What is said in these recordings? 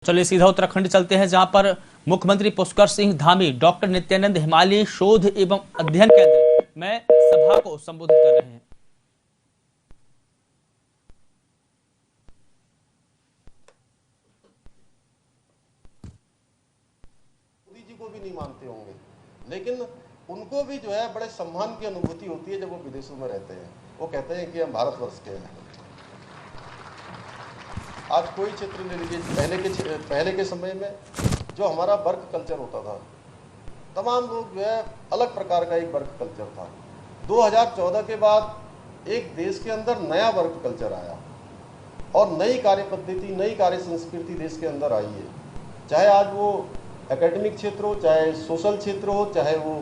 चलिए सीधा उत्तराखंड चलते हैं, जहां पर मुख्यमंत्री पुष्कर सिंह धामी डॉक्टर नित्यानंद हिमालयी शोध एवं अध्ययन केंद्र में सभा को संबोधित कर रहे हैं। मोदी जी को भी नहीं मानते होंगे, लेकिन उनको भी जो है बड़े सम्मान की अनुभूति होती है जब वो विदेशों में रहते हैं। वो कहते हैं कि हम भारतवर्ष के हैं। आज कोई क्षेत्र ले लीजिए, पहले के समय में जो हमारा वर्क कल्चर होता था, तमाम लोग जो है अलग प्रकार का एक वर्क कल्चर था। 2014 के बाद एक देश के अंदर नया वर्क कल्चर आया और नई कार्य पद्धति, नई कार्य संस्कृति देश के अंदर आई है। चाहे आज वो एकेडमिक क्षेत्र हो, चाहे सोशल क्षेत्र हो, चाहे वो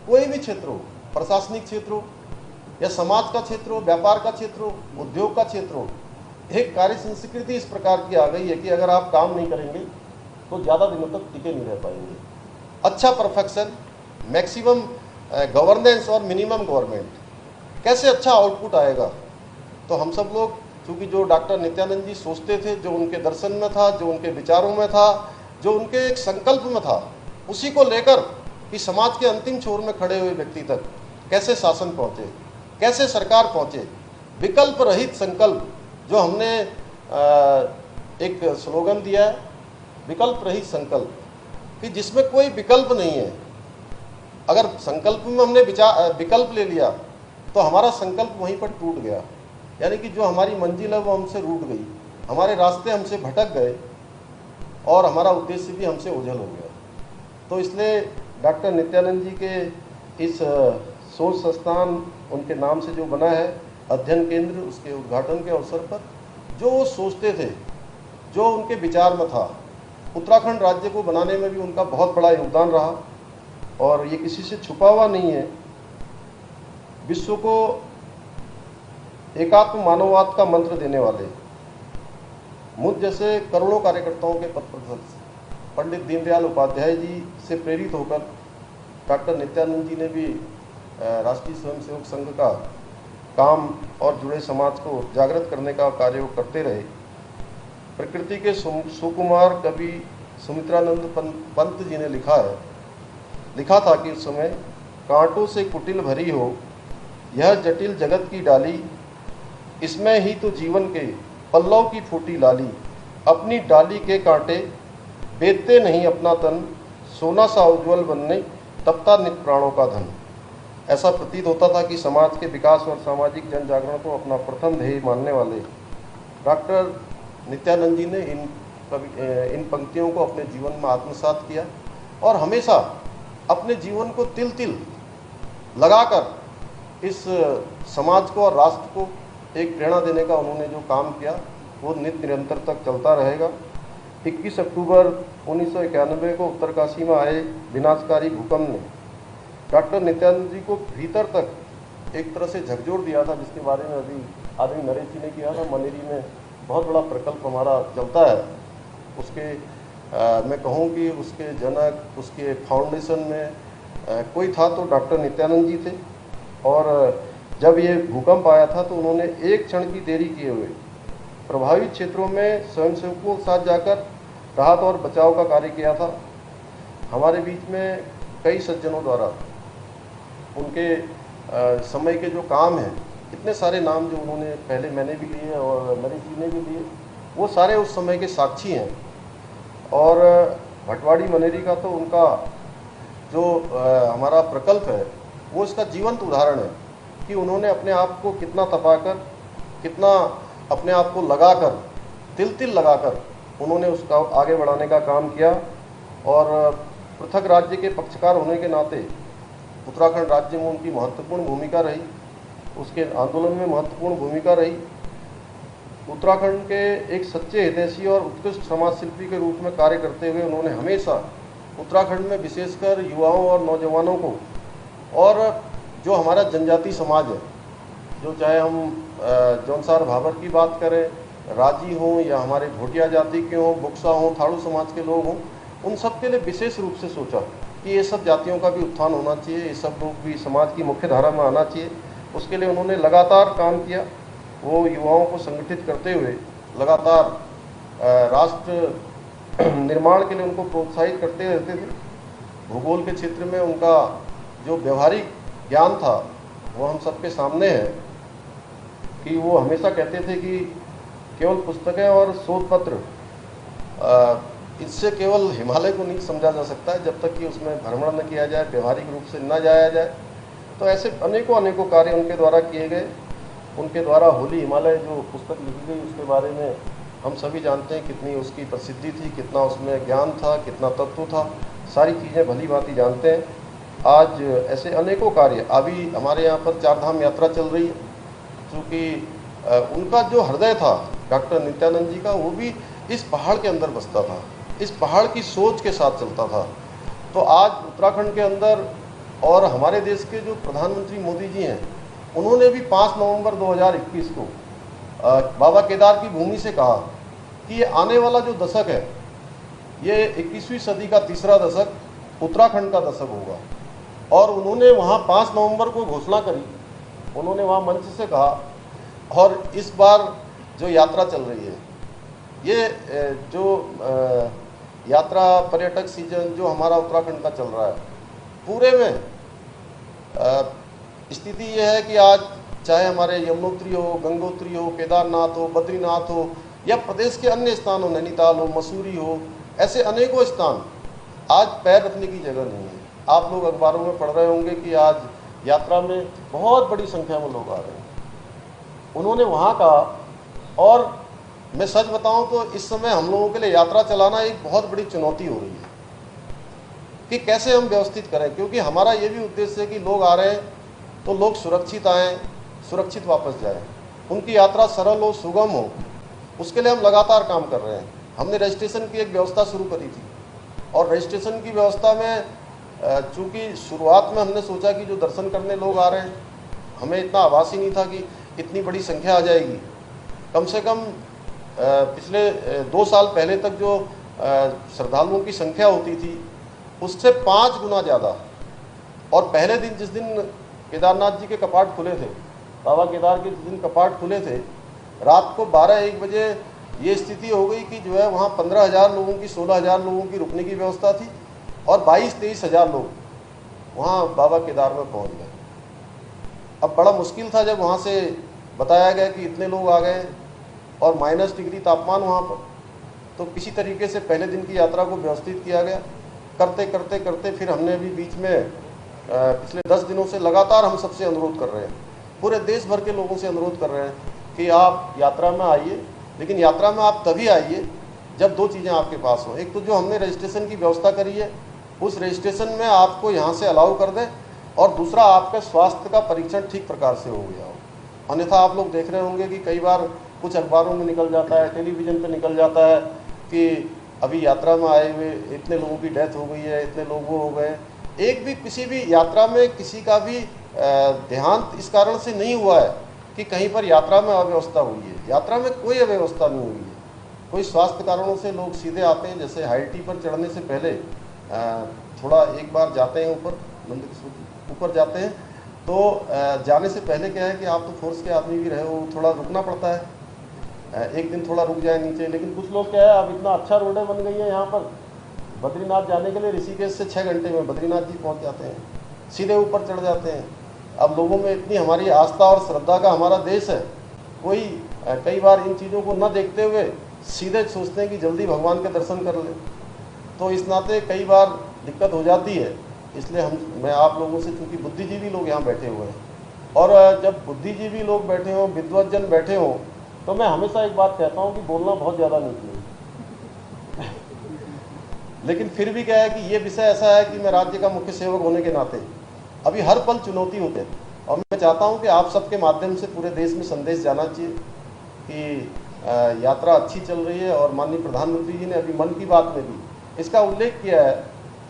कोई भी क्षेत्र हो, प्रशासनिक क्षेत्र हो या समाज का क्षेत्र हो, व्यापार का क्षेत्र हो, उद्योग का क्षेत्र हो, एक कार्य संस्कृति इस प्रकार की आ गई है कि अगर आप काम नहीं करेंगे तो ज़्यादा दिनों तक टिके नहीं रह पाएंगे। अच्छा परफेक्शन, मैक्सिमम गवर्नेंस और मिनिमम गवर्नमेंट, कैसे अच्छा आउटपुट आएगा। तो हम सब लोग, चूँकि जो डॉक्टर नित्यानंद जी सोचते थे, जो उनके दर्शन में था, जो उनके विचारों में था, जो उनके एक संकल्प में था, उसी को लेकर कि समाज के अंतिम छोर में खड़े हुए व्यक्ति तक कैसे शासन पहुँचे, कैसे सरकार पहुँचे। विकल्प रहित संकल्प, जो हमने एक स्लोगन दिया है, विकल्प रहित संकल्प, कि जिसमें कोई विकल्प नहीं है। अगर संकल्प में हमने विकल्प ले लिया तो हमारा संकल्प वहीं पर टूट गया, यानी कि जो हमारी मंजिल है वो हमसे रूठ गई, हमारे रास्ते हमसे भटक गए और हमारा उद्देश्य भी हमसे ओझल हो गया। तो इसलिए डॉक्टर नित्यानंद जी के इस शोध संस्थान, उनके नाम से जो बना है अध्ययन केंद्र, उसके उद्घाटन के अवसर पर जो वो सोचते थे, जो उनके विचार में था, उत्तराखंड राज्य को बनाने में भी उनका बहुत बड़ा योगदान रहा और ये किसी से छुपा हुआ नहीं है। विश्व को एकात्म मानववाद का मंत्र देने वाले मुझ जैसे करोड़ों कार्यकर्ताओं के पथ प्रदर्शक पंडित दीनदयाल उपाध्याय जी से प्रेरित होकर डॉक्टर नित्यानंद जी ने भी राष्ट्रीय स्वयंसेवक संघ का काम और जुड़े समाज को जागृत करने का कार्य करते रहे। प्रकृति के सुकुमार कवि सुमित्रानंद पंत जी ने लिखा था कि उस समय, कांटों से कुटिल भरी हो यह जटिल जगत की डाली, इसमें ही तो जीवन के पल्लव की फूटी लाली, अपनी डाली के कांटे बेचते नहीं अपना तन, सोना सा उज्ज्वल बनने तपता नित प्राणों का धन। ऐसा प्रतीत होता था कि समाज के विकास और सामाजिक जन जागरण को अपना प्रथम ध्येय मानने वाले डॉक्टर नित्यानंद जी ने इन पंक्तियों को अपने जीवन में आत्मसात किया और हमेशा अपने जीवन को तिल तिल लगाकर इस समाज को और राष्ट्र को एक प्रेरणा देने का उन्होंने जो काम किया वो निरंतर तक चलता रहेगा। 21 अक्टूबर 1991 को उत्तरकाशी में आए विनाशकारी भूकंप ने डॉक्टर नित्यानंद जी को भीतर तक एक तरह से झकझोर दिया था, जिसके बारे में अभी आदमी नरेश जी ने किया था। मनेरी में बहुत बड़ा प्रकल्प हमारा चलता है, उसके मैं कहूँ कि उसके जनक, उसके फाउंडेशन में कोई था तो डॉक्टर नित्यानंद जी थे। और जब ये भूकंप आया था तो उन्होंने एक क्षण की देरी किए हुए प्रभावित क्षेत्रों में स्वयंसेवकों के साथ जाकर राहत और बचाव का कार्य किया था। हमारे बीच में कई सज्जनों द्वारा उनके समय के जो काम हैं, इतने सारे नाम जो उन्होंने, पहले मैंने भी लिए और नरेश जी ने भी लिए, वो सारे उस समय के साक्षी हैं। और भटवाड़ी मनेरी का तो उनका जो हमारा प्रकल्प है वो इसका जीवंत उदाहरण है कि उन्होंने अपने आप को कितना तपाकर, कितना अपने आप को लगाकर, तिल तिल लगाकर उन्होंने उसका आगे बढ़ाने का काम किया। और पृथक राज्य के पक्षकार होने के नाते उत्तराखंड राज्य में उनकी महत्वपूर्ण भूमिका रही, उसके आंदोलन में महत्वपूर्ण भूमिका रही। उत्तराखंड के एक सच्चे हितैषी और उत्कृष्ट समाज शिल्पी के रूप में कार्य करते हुए उन्होंने हमेशा उत्तराखंड में विशेषकर युवाओं और नौजवानों को, और जो हमारा जनजाति समाज है, जो चाहे हम जौनसार भाबर की बात करें, राजी हों या हमारे भोटिया जाति के हों, बुक्सा हों, थाड़ू समाज के लोग हों, उन सब के लिए विशेष रूप से सोचा कि ये सब जातियों का भी उत्थान होना चाहिए, ये सब लोग भी समाज की मुख्य धारा में आना चाहिए। उसके लिए उन्होंने लगातार काम किया। वो युवाओं को संगठित करते हुए लगातार राष्ट्र निर्माण के लिए उनको प्रोत्साहित करते रहते थे। भूगोल के क्षेत्र में उनका जो व्यवहारिक ज्ञान था वो हम सबके सामने है कि वो हमेशा कहते थे कि केवल पुस्तकें और शोध पत्र इससे केवल हिमालय को नहीं समझा जा सकता है जब तक कि उसमें भ्रमण न किया जाए, व्यवहारिक रूप से न जाया जाए। तो ऐसे अनेकों कार्य उनके द्वारा किए गए। उनके द्वारा होली हिमालय जो पुस्तक लिखी गई उसके बारे में हम सभी जानते हैं कितनी उसकी प्रसिद्धि थी, कितना उसमें ज्ञान था, कितना तत्व था, सारी चीज़ें भली भांति जानते हैं। आज ऐसे अनेकों कार्य, अभी हमारे यहाँ पर चार धाम यात्रा चल रही है, क्योंकि उनका जो हृदय था डॉक्टर नित्यानंद जी का, वो भी इस पहाड़ के अंदर बसता था, इस पहाड़ की सोच के साथ चलता था। तो आज उत्तराखंड के अंदर और हमारे देश के जो प्रधानमंत्री मोदी जी हैं, उन्होंने भी 5 नवंबर 2021 को बाबा केदार की भूमि से कहा कि ये आने वाला जो दशक है, ये 21वीं सदी का तीसरा दशक उत्तराखंड का दशक होगा। और उन्होंने वहाँ 5 नवंबर को घोषणा करी, उन्होंने वहाँ मंच से कहा। और इस बार जो यात्रा चल रही है, ये जो यात्रा पर्यटक सीजन जो हमारा उत्तराखंड का चल रहा है, पूरे में स्थिति ये है कि आज चाहे हमारे यमुनोत्री हो, गंगोत्री हो, केदारनाथ हो, बद्रीनाथ हो, या प्रदेश के अन्य स्थान हो, नैनीताल हो, मसूरी हो, ऐसे अनेकों स्थान आज पैर रखने की जगह नहीं है। आप लोग अखबारों में पढ़ रहे होंगे कि आज यात्रा में बहुत बड़ी संख्या में लोग आ रहे हैं। उन्होंने वहाँ का, और मैं सच बताऊं तो इस समय हम लोगों के लिए यात्रा चलाना एक बहुत बड़ी चुनौती हो रही है कि कैसे हम व्यवस्थित करें, क्योंकि हमारा ये भी उद्देश्य है कि लोग आ रहे हैं तो लोग सुरक्षित आएँ, सुरक्षित वापस जाएं, उनकी यात्रा सरल हो, सुगम हो। उसके लिए हम लगातार काम कर रहे हैं। हमने रजिस्ट्रेशन की एक व्यवस्था शुरू करी थी, और रजिस्ट्रेशन की व्यवस्था में चूँकि शुरुआत में हमने सोचा कि जो दर्शन करने लोग आ रहे हैं, हमें इतना आभास ही नहीं था कि इतनी बड़ी संख्या आ जाएगी। कम से कम पिछले 2 साल पहले तक जो श्रद्धालुओं की संख्या होती थी उससे 5 गुना ज़्यादा। और पहले दिन जिस दिन केदारनाथ जी के कपाट खुले थे, बाबा केदार के जिस दिन कपाट खुले थे, रात को 12-1 बजे ये स्थिति हो गई कि जो है वहाँ 15,000 लोगों की, 16,000 लोगों की रुकने की व्यवस्था थी, और 22-23 हज़ार लोग वहाँ बाबा केदार में पहुँच गए। अब बड़ा मुश्किल था जब वहाँ से बताया गया कि इतने लोग आ गए और -डिग्री तापमान वहाँ पर, तो किसी तरीके से पहले दिन की यात्रा को व्यवस्थित किया गया। करते करते करते फिर हमने भी बीच में पिछले 10 दिनों से लगातार हम सबसे अनुरोध कर रहे हैं, पूरे देश भर के लोगों से अनुरोध कर रहे हैं कि आप यात्रा में आइए, लेकिन यात्रा में आप तभी आइए जब 2 चीज़ें आपके पास हो। एक तो जो हमने रजिस्ट्रेशन की व्यवस्था करी है, उस रजिस्ट्रेशन में आपको यहाँ से अलाउ कर दें, और दूसरा आपका स्वास्थ्य का परीक्षण ठीक प्रकार से हो गया हो। अन्यथा आप लोग देख रहे होंगे कि कई बार कुछ अखबारों में निकल जाता है, टेलीविज़न पे निकल जाता है कि अभी यात्रा में आए हुए इतने लोगों की डेथ हो गई है, इतने लोग वो हो गए। एक भी किसी भी यात्रा में किसी का भी देहांत इस कारण से नहीं हुआ है कि कहीं पर यात्रा में अव्यवस्था हुई है। यात्रा में कोई अव्यवस्था नहीं हुई है। कोई स्वास्थ्य कारणों से लोग सीधे आते हैं, जैसे हाईटी पर चढ़ने से पहले थोड़ा एक बार जाते हैं ऊपर, मंदिर ऊपर जाते हैं, तो जाने से पहले क्या है कि आप तो फोर्स के आदमी भी रहे हो, थोड़ा रुकना पड़ता है, एक दिन थोड़ा रुक जाए नीचे। लेकिन कुछ लोग क्या है, अब इतना अच्छा रोडें बन गई है यहाँ पर, बद्रीनाथ जाने के लिए ऋषिकेश से 6 घंटे में बद्रीनाथ जी पहुँच जाते हैं, सीधे ऊपर चढ़ जाते हैं। अब लोगों में इतनी हमारी आस्था और श्रद्धा का हमारा देश है, कोई कई बार इन चीज़ों को न देखते हुए सीधे सोचते हैं कि जल्दी भगवान के दर्शन कर लें। तो इस नाते कई बार दिक्कत हो जाती है। इसलिए मैं आप लोगों से, चूँकि बुद्धिजीवी लोग यहाँ बैठे हुए हैं, और जब बुद्धिजीवी लोग बैठे हों, विद्वज्जन बैठे हों, तो मैं हमेशा एक बात कहता हूँ कि बोलना बहुत ज़्यादा नहीं चाहिए। लेकिन फिर भी क्या है कि ये विषय ऐसा है कि मैं राज्य का मुख्य सेवक होने के नाते अभी हर पल चुनौती होते हैं, और मैं चाहता हूँ कि आप सबके माध्यम से पूरे देश में संदेश जाना चाहिए कि यात्रा अच्छी चल रही है। और माननीय प्रधानमंत्री जी ने अभी मन की बात में भी इसका उल्लेख किया है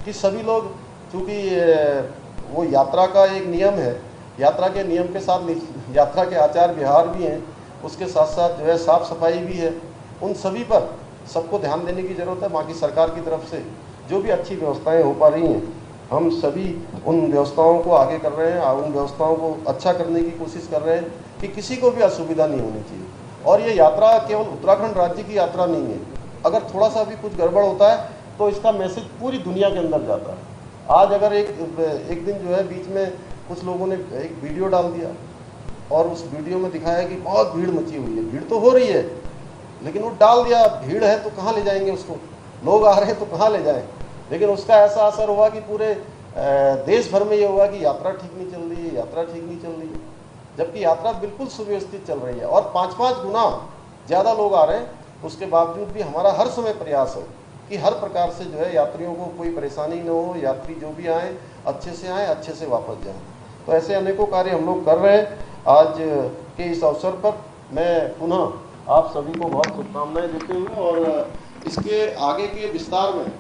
कि सभी लोग, चूँकि वो यात्रा का एक नियम है, यात्रा के नियम के साथ यात्रा के आचार व्यवहार भी हैं, उसके साथ साथ जो है साफ़ सफाई भी है, उन सभी पर सबको ध्यान देने की ज़रूरत है। बाकी सरकार की तरफ से जो भी अच्छी व्यवस्थाएं हो पा रही हैं, हम सभी उन व्यवस्थाओं को आगे कर रहे हैं, उन व्यवस्थाओं को अच्छा करने की कोशिश कर रहे हैं कि किसी को भी असुविधा नहीं होनी चाहिए। और ये यात्रा केवल उत्तराखंड राज्य की यात्रा नहीं है, अगर थोड़ा सा भी कुछ गड़बड़ होता है तो इसका मैसेज पूरी दुनिया के अंदर जाता है। आज अगर एक दिन जो है बीच में कुछ लोगों ने एक वीडियो डाल दिया और उस वीडियो में दिखाया कि बहुत भीड़ मची हुई है, भीड़ तो हो रही है, लेकिन वो डाल दिया, भीड़ है तो कहाँ ले जाएंगे उसको, लोग आ रहे हैं तो कहाँ ले जाएं। लेकिन उसका ऐसा असर हुआ कि पूरे देश भर में ये हुआ कि यात्रा ठीक नहीं चल रही है, यात्रा ठीक नहीं चल रही है, जबकि यात्रा बिल्कुल सुव्यवस्थित चल रही है और 5-5 गुना ज़्यादा लोग आ रहे हैं। उसके बावजूद भी हमारा हर समय प्रयास है कि हर प्रकार से जो है यात्रियों को कोई परेशानी न हो, यात्री जो भी आए अच्छे से आए, अच्छे से वापस जाएं। तो ऐसे अनेकों कार्य हम लोग कर रहे हैं। आज के इस अवसर पर मैं पुनः आप सभी को बहुत शुभकामनाएं देते हुए और इसके आगे के विस्तार में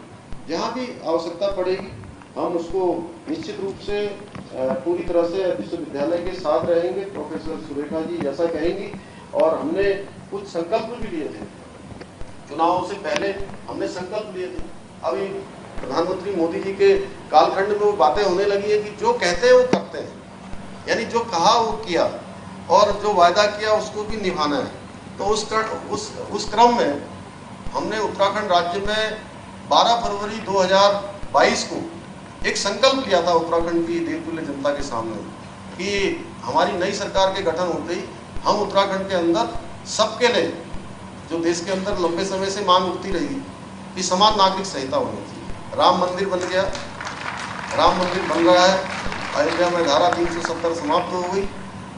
जहाँ भी आवश्यकता पड़ेगी हम उसको निश्चित रूप से पूरी तरह से विश्वविद्यालय के साथ रहेंगे। प्रोफेसर सुरेखा जी जैसा कहेंगी, और हमने कुछ संकल्प भी लिए थे चुनावों से पहले, हमने संकल्प लिए थे। अभी प्रधानमंत्री मोदी जी के कालखंड में वो बातें होने लगी है कि जो कहते हैं वो करते हैं, यानी जो कहा वो किया और जो वायदा किया उसको भी निभाना है। तो उस क्रम में हमने उत्तराखंड राज्य में 12 फरवरी 2022 को एक संकल्प लिया था उत्तराखंड की देवतुल्य जनता के सामने कि हमारी नई सरकार के गठन होते ही हम उत्तराखंड के अंदर सबके लिए, जो देश के अंदर लंबे समय से मांग उठती रही कि समान नागरिक संहिता होनी चाहिए। राम मंदिर बन गया, राम मंदिर बन रहा है, अयोध्या में धारा 370 समाप्त हो गई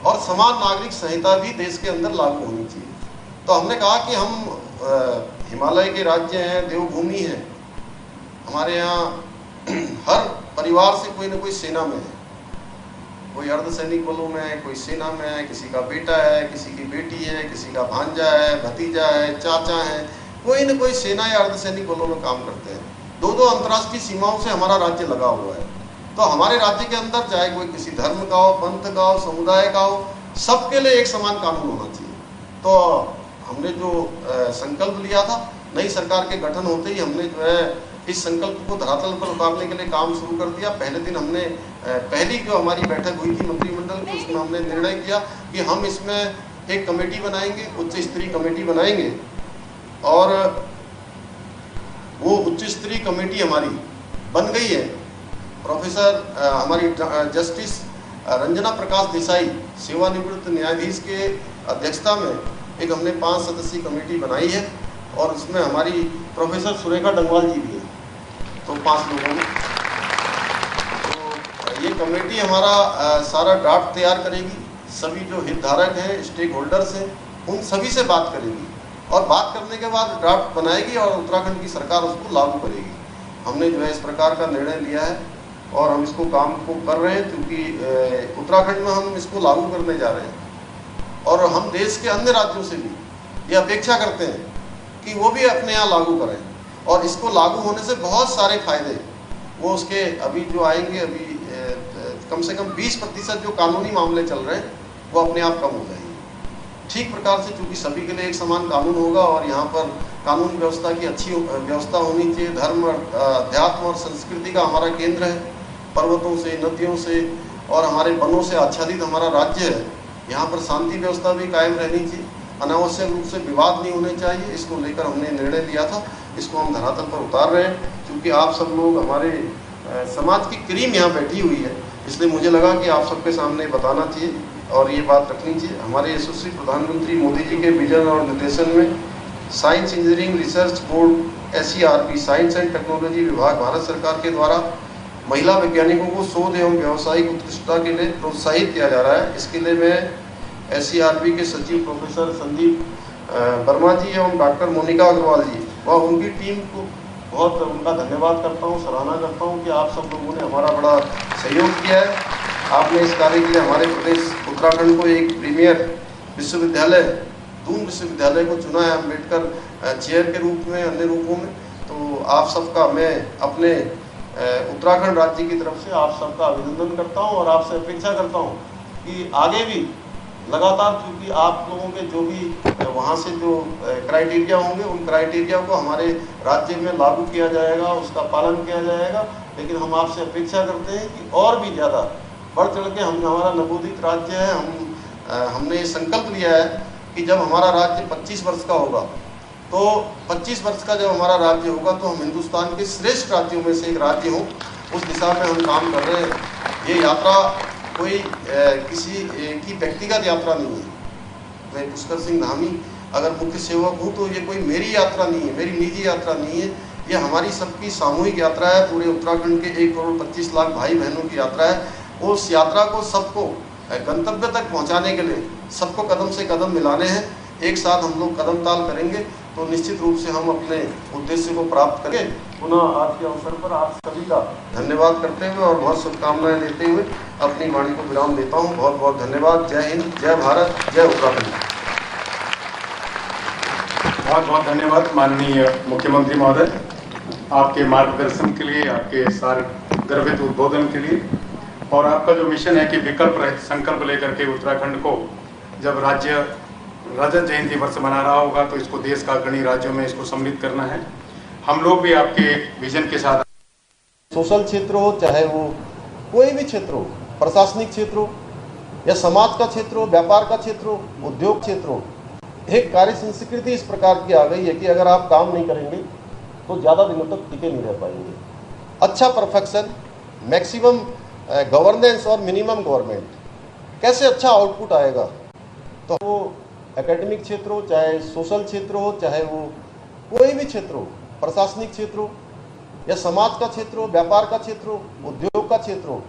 और समान नागरिक संहिता भी देश के अंदर लागू होनी चाहिए। तो हमने कहा कि हम हिमालय के राज्य हैं, देवभूमि है, हमारे यहाँ हर परिवार से कोई ना कोई सेना में है, कोई अर्धसैनिक बलों में है, कोई सेना में है, किसी का बेटा है, किसी की बेटी है, किसी का भांजा है, भतीजा है, चाचा है, कोई न कोई सेना या अर्धसैनिक बलों में काम करते हैं। 2-2 अंतर्राष्ट्रीय सीमाओं से हमारा राज्य लगा हुआ है। तो हमारे राज्य के अंदर चाहे कोई किसी धर्म का हो, पंथ का हो, समुदाय का हो, सबके लिए एक समान कानून होना चाहिए। तो हमने जो संकल्प लिया था, नई सरकार के गठन होते ही हमने जो है इस संकल्प को धरातल पर उतारने के लिए काम शुरू कर दिया। पहले दिन हमने पहली जो हमारी बैठक हुई थी मंत्रिमंडल की, उसमें हमने निर्णय किया कि हम इसमें एक कमेटी बनाएंगे, उच्च स्तरीय कमेटी बनाएंगे और वो उच्च स्तरीय कमेटी हमारी बन गई है। प्रोफेसर हमारी जस्टिस रंजना प्रकाश देसाई, सेवानिवृत्त न्यायाधीश के अध्यक्षता में एक हमने 5 सदस्यीय कमेटी बनाई है और उसमें हमारी प्रोफेसर सुरेखा डंगवाल जी भी हैं, तो 5 लोगों में। तो ये कमेटी हमारा सारा ड्राफ्ट तैयार करेगी, सभी जो हितधारक हैं, स्टेक होल्डर्स हैं, उन सभी से बात करेगी और बात करने के बाद ड्राफ्ट बनाएगी और उत्तराखंड की सरकार उसको लागू करेगी। हमने जो है इस प्रकार का निर्णय लिया है और हम इसको काम को कर रहे हैं, क्योंकि उत्तराखंड में हम इसको लागू करने जा रहे हैं और हम देश के अन्य राज्यों से भी ये अपेक्षा करते हैं कि वो भी अपने यहाँ लागू करें और इसको लागू होने से बहुत सारे फायदे वो उसके अभी जो आएंगे, अभी कम से कम 20% जो कानूनी मामले चल रहे हैं वो अपने आप कम हो जाएंगे। ठीक प्रकार से चूँकि सभी के लिए एक समान कानून होगा और यहाँ पर कानून व्यवस्था की अच्छी व्यवस्था होनी चाहिए। धर्म, अध्यात्म और संस्कृति का हमारा केंद्र है, पर्वतों से, नदियों से और हमारे वनों से आच्छादित हमारा राज्य है। यहाँ पर शांति व्यवस्था भी कायम रहनी चाहिए, अनावश्यक रूप से विवाद नहीं होने चाहिए। इसको लेकर हमने निर्णय लिया था, इसको हम धरातल पर उतार रहे हैं। क्योंकि आप सब लोग हमारे समाज की क्रीम यहाँ बैठी हुई है, इसलिए मुझे लगा कि आप सबके सामने बताना चाहिए और ये बात रखनी चाहिए। हमारे यशस्वी प्रधानमंत्री मोदी जी के विजन और निर्देशन में science engineering research board SERP, science and technology विभाग, भारत सरकार के द्वारा महिला वैज्ञानिकों को शोध एवं व्यावसायिक उत्कृष्टता के लिए प्रोत्साहित किया जा रहा है। इसके लिए मैं SERP के सचिव प्रोफेसर संदीप वर्मा जी एवं डॉक्टर मोनिका अग्रवाल जी व उनकी टीम को बहुत उनका धन्यवाद करता हूँ, सराहना करता हूँ कि आप सब लोगों ने हमारा बड़ा सहयोग किया है। आपने इस कार्य के लिए हमारे प्रदेश उत्तराखंड को एक प्रीमियर विश्वविद्यालय, दून विश्वविद्यालय को चुना है अम्बेडकर चेयर के रूप में, अन्य रूपों में। तो आप सबका मैं अपने उत्तराखंड राज्य की तरफ से आप सबका अभिनंदन करता हूं और आपसे अपेक्षा करता हूं कि आगे भी लगातार, क्योंकि आप लोगों के जो भी वहां से जो क्राइटेरिया होंगे उन क्राइटेरिया को हमारे राज्य में लागू किया जाएगा, उसका पालन किया जाएगा। लेकिन हम आपसे अपेक्षा करते हैं कि और भी ज़्यादा बढ़ चढ़ के हमारा नवोदित राज्य है, हमने ये संकल्प लिया है कि जब हमारा राज्य 25 वर्ष का होगा तो तो 25 वर्ष का जब हमारा राज्य होगा तो हम हिंदुस्तान के श्रेष्ठ राज्यों में से एक राज्य हो, उस दिशा में हम काम कर रहे हैं। ये यात्रा कोई किसी की व्यक्तिगत यात्रा नहीं है। मैं पुष्कर सिंह धामी अगर मुख्य सेवक हूँ तो ये कोई मेरी यात्रा नहीं है, मेरी निजी यात्रा नहीं है, ये हमारी सबकी सामूहिक यात्रा है। पूरे उत्तराखंड के 1 करोड़ 25 लाख भाई बहनों की यात्रा है। उस यात्रा को सबको गंतव्य तक पहुँचाने के लिए सबको कदम से कदम मिलाने हैं। एक साथ हम लोग कदम ताल करेंगे तो निश्चित रूप से हम अपने उद्देश्य को प्राप्त करें। पुनः आज के अवसर पर आप सभी का धन्यवाद करते हुए और बहुत शुभकामनाएं देते हुए अपनी वाणी को विराम देता हूं। बहुत बहुत धन्यवाद। जय हिंद, जय भारत, जय उत्तराखंड। बहुत बहुत धन्यवाद माननीय मुख्यमंत्री महोदय, आपके मार्गदर्शन के लिए, आपके सारे गर्वित उद्बोधन के लिए। और आपका जो मिशन है कि विकल्प रहित संकल्प लेकर के उत्तराखंड को जब राज्य रजत जयंती वर्ष मना रहा होगा तो इसको देश का अग्रणी राज्यों में इसको सम्मिलित करना है। हम लोग भी आपके विजन के साथ, सोशल क्षेत्र हो, चाहे वो कोई भी क्षेत्र हो, प्रशासनिक क्षेत्र हो या समाज का क्षेत्र हो, व्यापार का क्षेत्र हो, उद्योग क्षेत्र हो, एक कार्य संस्कृति इस प्रकार की आ गई है कि अगर आप काम नहीं करेंगे तो ज़्यादा दिनों तक टिके नहीं रह पाएंगे। अच्छा परफेक्शन, मैक्सिमम गवर्नेंस और मिनिमम गवर्नमेंट, कैसे अच्छा आउटपुट आएगा? तो वो एकेडमिक क्षेत्र हो, चाहे सोशल क्षेत्र हो, चाहे वो कोई भी क्षेत्र हो, प्रशासनिक क्षेत्र हो या समाज का क्षेत्र हो, व्यापार का क्षेत्र हो, उद्योग का क्षेत्र हो,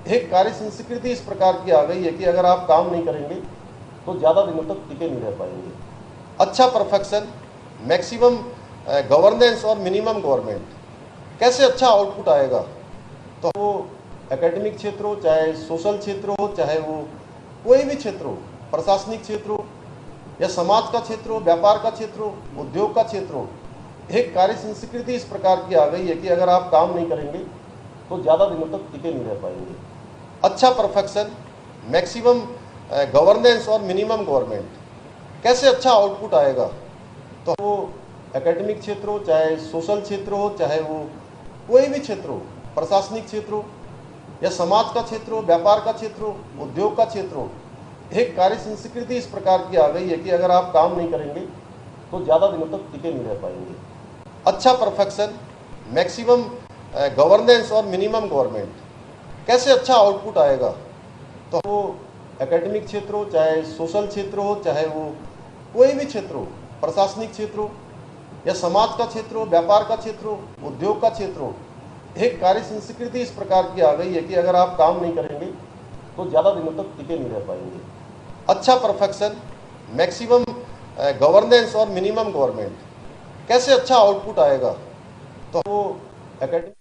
एक कार्य संस्कृति इस प्रकार की आ गई है कि अगर आप काम नहीं करेंगे तो ज़्यादा दिनों तक टिके नहीं रह पाएंगे। अच्छा परफेक्शन, मैक्सिमम गवर्नेंस और मिनिमम गवर्नमेंट, कैसे अच्छा आउटपुट आएगा? तो वो एकेडमिक क्षेत्र हो, चाहे सोशल क्षेत्र हो, चाहे वो कोई भी क्षेत्र हो, प्रशासनिक क्षेत्र हो या समाज का क्षेत्र हो, व्यापार का क्षेत्र हो, उद्योग का क्षेत्र हो, एक कार्य संस्कृति इस प्रकार की आ गई है कि अगर आप काम नहीं करेंगे तो ज़्यादा दिनों तक टिके नहीं रह पाएंगे। अच्छा परफेक्शन, मैक्सिमम गवर्नेंस और मिनिमम गवर्नमेंट, कैसे अच्छा आउटपुट आएगा? तो वो एकेडमिक क्षेत्र हो, चाहे सोशल क्षेत्र हो, चाहे वो कोई भी क्षेत्र हो, प्रशासनिक क्षेत्र हो या समाज का क्षेत्र हो, व्यापार का क्षेत्र हो, उद्योग का क्षेत्र हो, एक कार्य संस्कृति इस प्रकार की आ गई है कि अगर आप काम नहीं करेंगे तो ज़्यादा दिनों तक टिके नहीं रह पाएंगे। अच्छा परफेक्शन, मैक्सिमम गवर्नेंस और मिनिमम गवर्नमेंट, कैसे अच्छा आउटपुट आएगा? तो वो एकेडमिक क्षेत्र हो, चाहे सोशल क्षेत्र हो, चाहे वो कोई भी क्षेत्र हो, प्रशासनिक क्षेत्र हो या समाज का क्षेत्र हो, व्यापार का क्षेत्र हो, उद्योग का क्षेत्र हो, एक कार्य संस्कृति इस प्रकार की आ गई है कि अगर आप काम नहीं करेंगे तो ज़्यादा दिनों तक टिके नहीं रह पाएंगे। अच्छा परफेक्शन, मैक्सिमम गवर्नेंस और मिनिमम गवर्नमेंट, कैसे अच्छा आउटपुट आएगा? तो वो एकेडमिक